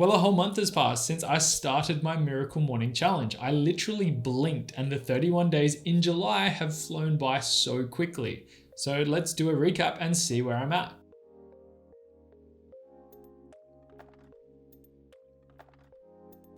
Well, a whole month has passed since I started my Miracle Morning Challenge. I literally blinked and the 31 days in July have flown by so quickly. So let's do a recap and see where I'm at.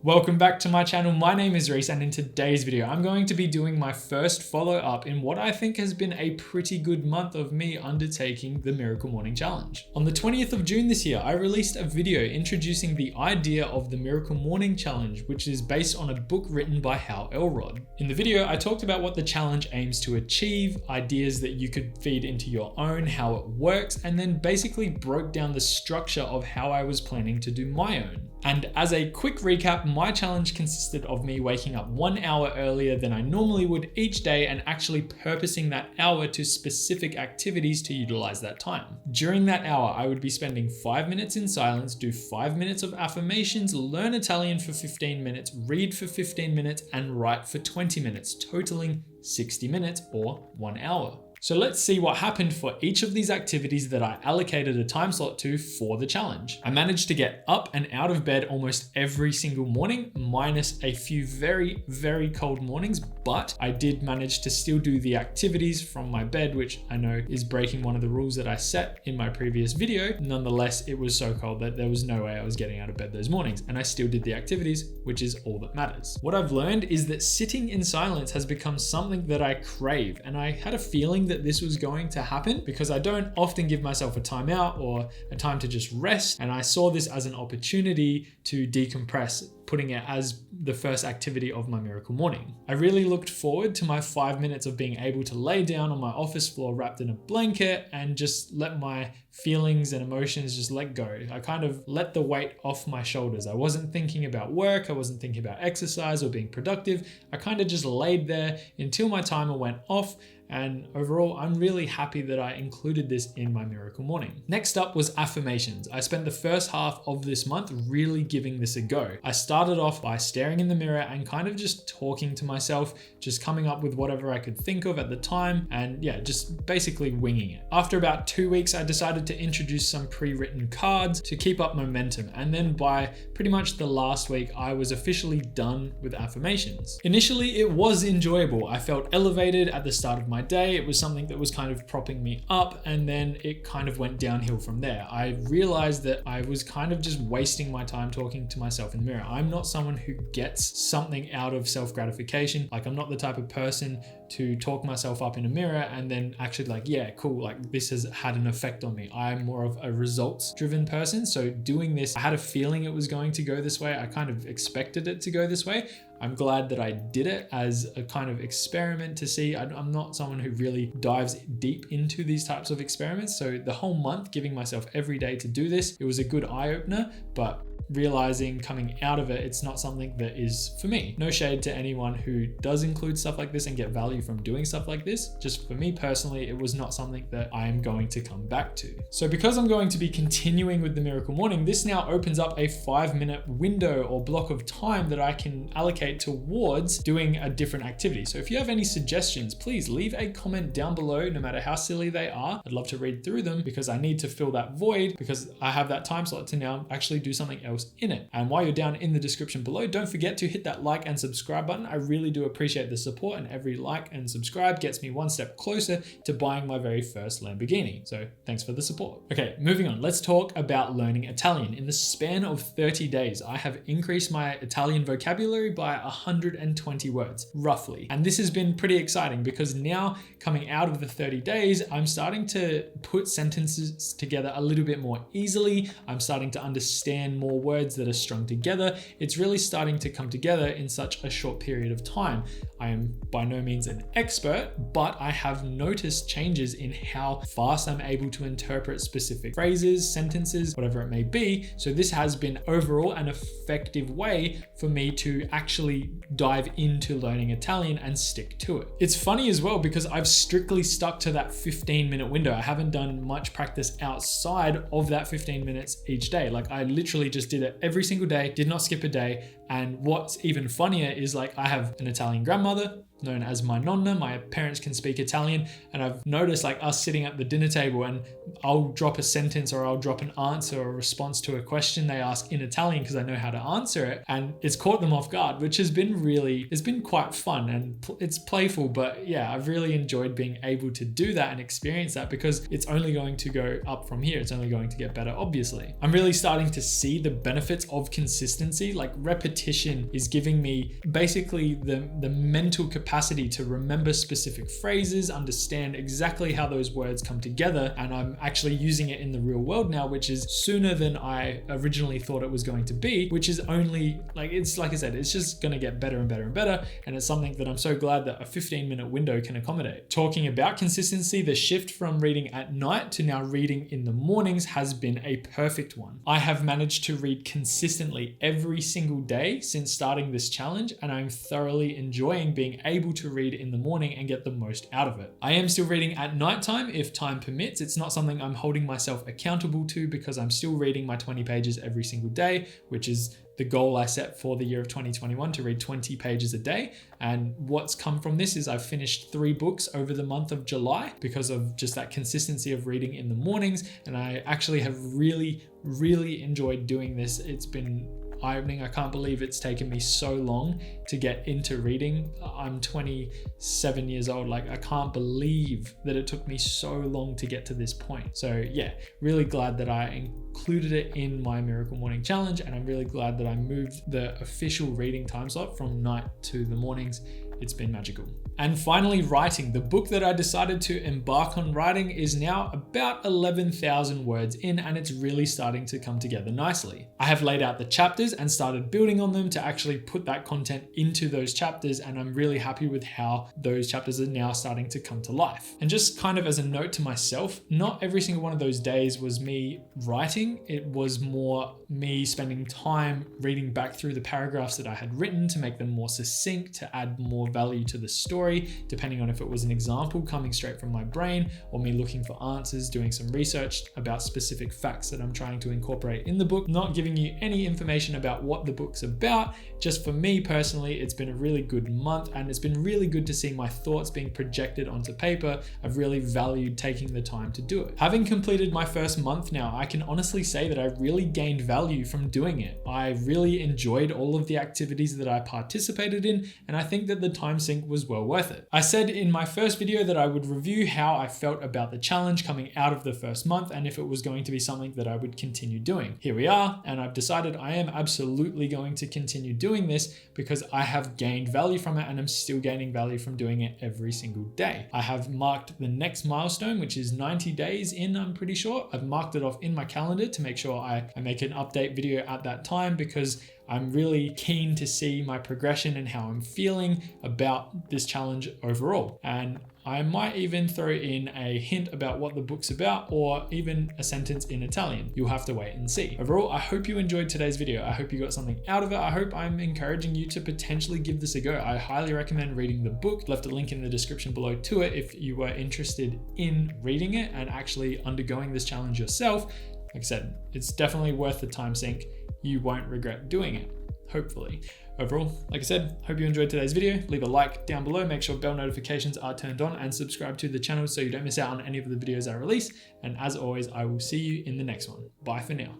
Welcome back to my channel. My name is Reese, and in today's video, I'm going to be doing my first follow-up in what I think has been a pretty good month of me undertaking the Miracle Morning Challenge. On the 20th of June this year, I released a video introducing the idea of the Miracle Morning Challenge, which is based on a book written by Elrod. In the video, I talked about what the challenge aims to achieve, ideas that you could feed into your own, how it works, and then basically broke down the structure of how I was planning to do my own. And as a quick recap, my challenge consisted of me waking up 1 hour earlier than I normally would each day and actually purposing that hour to specific activities to utilize that time. During that hour, I would be spending 5 minutes in silence, do 5 minutes of affirmations, learn Italian for 15 minutes, read for 15 minutes, and write for 20 minutes, totaling 60 minutes or 1 hour. So let's see what happened for each of these activities that I allocated a time slot to for the challenge. I managed to get up and out of bed almost every single morning, minus a few very, very cold mornings, but I did manage to still do the activities from my bed, which I know is breaking one of the rules that I set in my previous video. Nonetheless, it was so cold that there was no way I was getting out of bed those mornings, and I still did the activities, which is all that matters. What I've learned is that sitting in silence has become something that I crave, and I had a feeling that this was going to happen because I don't often give myself a timeout or a time to just rest, and I saw this as an opportunity to decompress, putting it as the first activity of my miracle morning. I really looked forward to my 5 minutes of being able to lay down on my office floor wrapped in a blanket and just let my feelings and emotions just let go. I kind of let the weight off my shoulders. I wasn't thinking about work. I wasn't thinking about exercise or being productive. I kind of just laid there until my timer went off. And overall, I'm really happy that I included this in my miracle morning. Next up was affirmations. I spent the first half of this month really giving this a go. I started off by staring in the mirror and kind of just talking to myself, just coming up with whatever I could think of at the time, and yeah, just basically winging it. After about 2 weeks, I decided to introduce some pre-written cards to keep up momentum. And then by pretty much the last week, I was officially done with affirmations. Initially, it was enjoyable. I felt elevated at the start of my day. It was something that was kind of propping me up, and then it kind of went downhill from there. I realized that I was kind of just wasting my time talking to myself in the mirror. I'm not someone who gets something out of self-gratification. Like, I'm not the type of person to talk myself up in a mirror and then actually like, yeah, cool, like this has had an effect on me. I'm more of a results-driven person. So doing this, I had a feeling it was going to go this way. I kind of expected it to go this way. I'm glad that I did it as a kind of experiment to see. I'm not someone who really dives deep into these types of experiments. So the whole month, giving myself every day to do this, it was a good eye-opener, but realizing coming out of it, it's not something that is for me. No shade to anyone who does include stuff like this and get value from doing stuff like this. Just for me personally, it was not something that I am going to come back to. So because I'm going to be continuing with the miracle morning, this now opens up a 5-minute window or block of time that I can allocate towards doing a different activity. So if you have any suggestions, please leave a comment down below, no matter how silly they are. I'd love to read through them because I need to fill that void, because I have that time slot to now actually do something else in it. And while you're down in the description below, don't forget to hit that like and subscribe button. I really do appreciate the support, and every like and subscribe gets me one step closer to buying my very first Lamborghini. So thanks for the support. Okay, moving on. Let's talk about learning Italian. In the span of 30 days, I have increased my Italian vocabulary by 120 words, roughly. And this has been pretty exciting because now coming out of the 30 days, I'm starting to put sentences together a little bit more easily. I'm starting to understand more words that are strung together. It's really starting to come together in such a short period of time. I am by no means an expert, but I have noticed changes in how fast I'm able to interpret specific phrases, sentences, whatever it may be. So this has been overall an effective way for me to actually dive into learning Italian and stick to it. It's funny as well because I've strictly stuck to that 15-minute window. I haven't done much practice outside of that 15 minutes each day. Like, I literally just did it every single day, did not skip a day. And what's even funnier is, like, I have an Italian grandmother, known as my nonna. My parents can speak Italian, and I've noticed like us sitting at the dinner table and I'll drop a sentence or I'll drop an answer or a response to a question they ask in Italian because I know how to answer it, and it's caught them off guard, which has been it's been quite fun, and it's playful, but yeah, I've really enjoyed being able to do that and experience that, because it's only going to go up from here. It's only going to get better, obviously. I'm really starting to see the benefits of consistency. Like repetition is giving me basically the mental capacity to remember specific phrases, understand exactly how those words come together, and I'm actually using it in the real world now, which is sooner than I originally thought it was going to be, which is only like I said, it's just going to get better and better and better, and it's something that I'm so glad that a 15-minute window can accommodate. Talking about consistency, the shift from reading at night to now reading in the mornings has been a perfect one. I have managed to read consistently every single day since starting this challenge, and I'm thoroughly enjoying being able to read in the morning and get the most out of it. I am still reading at nighttime if time permits. It's not something I'm holding myself accountable to, because I'm still reading my 20 pages every single day, which is the goal I set for the year of 2021, to read 20 pages a day. And what's come from this is I've finished 3 books over the month of July because of just that consistency of reading in the mornings. And I actually have really, really enjoyed doing this. It's been eye-opening. I can't believe it's taken me so long to get into reading. I'm 27 years old. Like, I can't believe that it took me so long to get to this point. So yeah, really glad that I included it in my Miracle Morning Challenge, and I'm really glad that I moved the official reading time slot from night to the mornings. It's been magical. And finally, writing. The book that I decided to embark on writing is now about 11,000 words in, and it's really starting to come together nicely. I have laid out the chapters and started building on them to actually put that content into those chapters, and I'm really happy with how those chapters are now starting to come to life. And just kind of as a note to myself, not every single one of those days was me writing. It was more me spending time reading back through the paragraphs that I had written to make them more succinct, to add more value to the story, depending on if it was an example coming straight from my brain or me looking for answers, doing some research about specific facts that I'm trying to incorporate in the book. Not giving you any information about what the book's about. Just for me personally, it's been a really good month, and it's been really good to see my thoughts being projected onto paper. I've really valued taking the time to do it. Having completed my first month now, I can honestly say that I really gained value from doing it. I really enjoyed all of the activities that I participated in, and I think that the time sink was well worth it. I said in my first video that I would review how I felt about the challenge coming out of the first month, and if it was going to be something that I would continue doing. Here we are, and I've decided I am absolutely going to continue doing this because I have gained value from it, and I'm still gaining value from doing it every single day. I have marked the next milestone, which is 90 days in, I'm pretty sure. I've marked it off in my calendar to make sure I make an update video at that time, because I'm really keen to see my progression and how I'm feeling about this challenge overall. And I might even throw in a hint about what the book's about, or even a sentence in Italian. You'll have to wait and see. Overall, I hope you enjoyed today's video. I hope you got something out of it. I hope I'm encouraging you to potentially give this a go. I highly recommend reading the book. Left a link in the description below to it if you were interested in reading it and actually undergoing this challenge yourself. Like I said, it's definitely worth the time sink. You won't regret doing it, hopefully. Overall, like I said, hope you enjoyed today's video. Leave a like down below, make sure bell notifications are turned on, and subscribe to the channel so you don't miss out on any of the videos I release. And as always, I will see you in the next one. Bye for now.